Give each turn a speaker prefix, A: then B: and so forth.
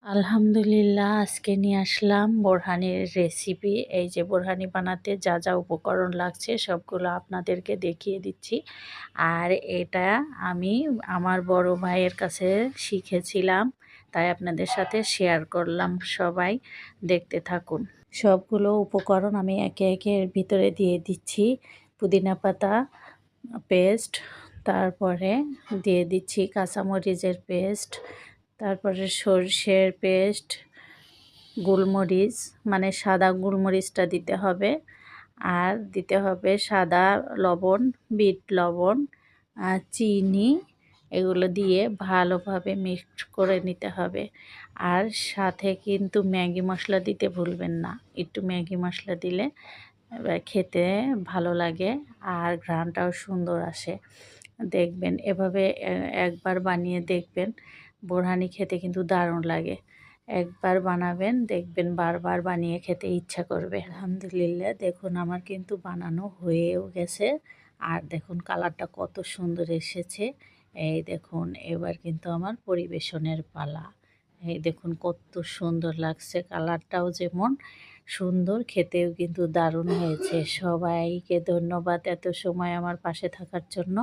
A: আলহামদুলিল্লাহ, আজকে নিয়ে আসলাম বোরহানির রেসিপি। এই যে বোরহানি বানাতে যা যা উপকরণ লাগছে সবগুলো আপনাদেরকে দেখিয়ে দিচ্ছি। আর এটা আমি আমার বড় ভাইয়ের কাছে শিখেছিলাম, তাই আপনাদের সাথে শেয়ার করলাম। সবাই দেখতে থাকুন। সবগুলো উপকরণ আমি একে একে এর ভিতরে দিয়ে দিচ্ছি। পুদিনা পাতা পেস্ট, তারপরে দিয়ে দিচ্ছি কাঁচামরিচের পেস্ট, তারপরে সরষের পেস্ট, গোলমরিচ মানে সাদা গোলমরিচটা দিতে হবে, আর দিতে হবে সাদা লবণ, বিট লবণ, চিনি। এগুলো দিয়ে ভালোভাবে মিক্সড করে নিতে হবে। আর সাথে কিন্তু ম্যাগি মশলা দিতে ভুলবেন না। একটু ম্যাগি মশলা দিলে খেতে ভালো লাগে আর ঘ্রাণটাও সুন্দর আসে। দেখবেন এভাবে একবার বানিয়ে দেখবেন, বোরহানি খেতে কিন্তু দারুণ লাগে। একবার বানাবেন, দেখবেন বারবার বানিয়ে খেতে ইচ্ছা করবে। আলহামদুলিল্লাহ, দেখুন আমার কিন্তু বানানো হয়েও গেছে। আর দেখুন কালারটা কত সুন্দর এসেছে। এই দেখুন এবার কিন্তু আমার পরিবেশনের পালা। এই দেখুন কত সুন্দর লাগছে, কালারটাও যেমন সুন্দর, খেতেও কিন্তু দারুণ হয়েছে। সবাইকে ধন্যবাদ এত সময় আমার পাশে থাকার জন্য।